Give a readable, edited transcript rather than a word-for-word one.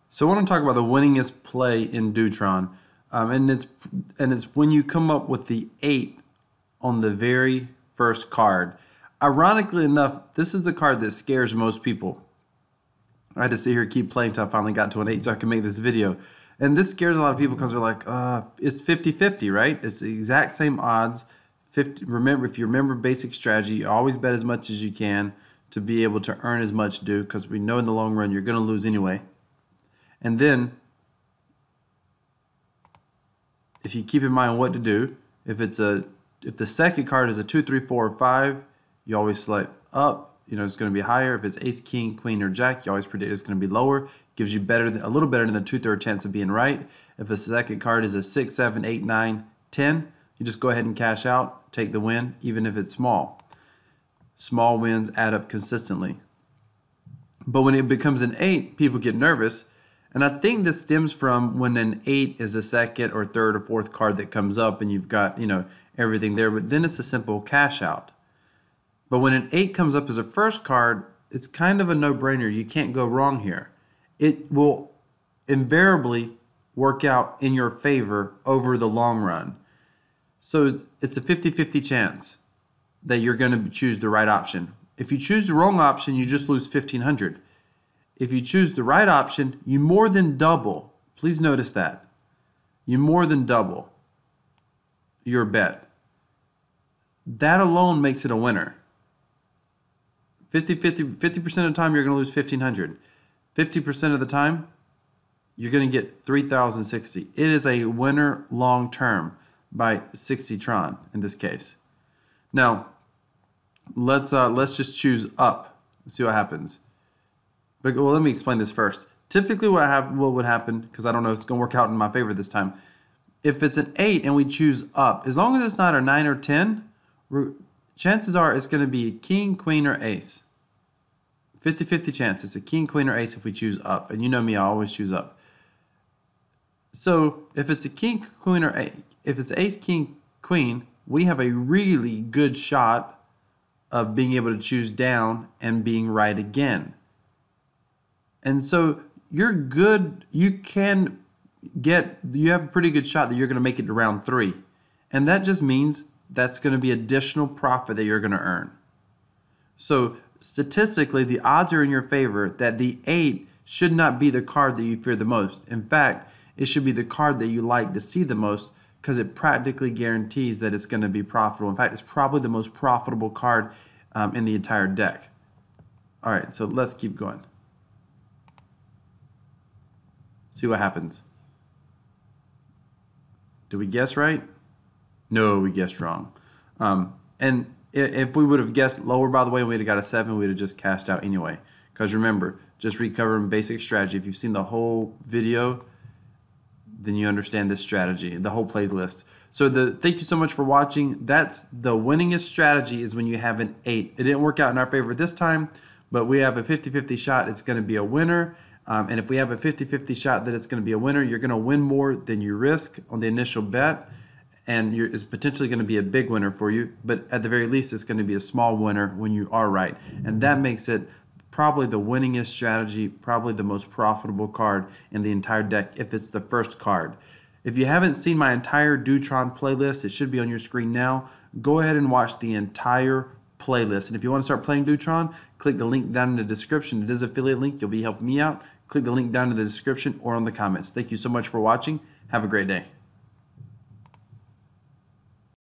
So I want to talk about the winningest play in Dootron, and it's when you come up with the 8 on the very first card. Ironically enough, this is the card that scares most people. I had to sit here and keep playing until I finally got to an 8 so I can make this video. And this scares a lot of people because they're like, it's 50-50, right? It's the exact same odds. Remember, if you remember basic strategy, you always bet as much as you can to be able to earn as much due, because we know in the long run you're going to lose anyway. And then, if you keep in mind what to do, if the second card is a 2, 3, 4, or 5, you always select up. You know it's going to be higher. If it's ace, king, queen, or jack, you always predict it's going to be lower. Gives you a little better than the 2/3 chance of being right. If the second card is a 6, 7, 8, 9, 10, you just go ahead and cash out, take the win, even if it's small. Small wins add up consistently. But when it becomes an 8, people get nervous. And I think this stems from when an 8 is the second or third or fourth card that comes up and you've got, everything there, but then it's a simple cash out. But when an 8 comes up as a first card, it's kind of a no-brainer. You can't go wrong here. It will invariably work out in your favor over the long run. So it's a 50-50 chance that you're going to choose the right option. If you choose the wrong option, you just lose 1,500. If you choose the right option, you more than double. Please notice that. You more than double your bet. That alone makes it a winner. 50% of the time, you're going to lose 1,500. 50% of the time, you're going to get 3,060. It is a winner long term by 60 Tron in this case. Now, let's just choose up and see what happens. But well, let me explain this first. Typically what would happen, because I don't know if it's going to work out in my favor this time, if it's an 8 and we choose up, as long as it's not a 9 or 10, chances are it's going to be king, queen, or ace. 50-50 chance. It's a king, queen, or ace if we choose up. And you know me, I always choose up. So if it's a king, queen, or ace, if it's ace, king, queen, we have a really good shot of being able to choose down and being right again. And so you're good. You have a pretty good shot that you're going to make it to round 3. And that just means that's going to be additional profit that you're going to earn. So statistically, the odds are in your favor that the 8 should not be the card that you fear the most. In fact, it should be the card that you like to see the most, because it practically guarantees that it's going to be profitable. In fact, it's probably the most profitable card in the entire deck. All right, so let's keep going. See what happens. Did we guess right? No, we guessed wrong. And if we would have guessed lower, by the way, we'd have got a 7, we'd have just cashed out anyway. Because remember, just recovering basic strategy. If you've seen the whole video, then you understand this strategy, the whole playlist. So thank you so much for watching. That's the winningest strategy, is when you have an 8. It didn't work out in our favor this time, but we have a 50-50 shot it's going to be a winner. And if we have a 50-50 shot that it's going to be a winner, you're going to win more than you risk on the initial bet. And it's potentially going to be a big winner for you. But at the very least, it's going to be a small winner when you are right. And that makes it probably the winningest strategy, probably the most profitable card in the entire deck if it's the first card. If you haven't seen my entire Dootron playlist, it should be on your screen now. Go ahead and watch the entire playlist. And if you want to start playing Dootron, click the link down in the description. It is an affiliate link. You'll be helping me out. Click the link down in the description or on the comments. Thank you so much for watching. Have a great day.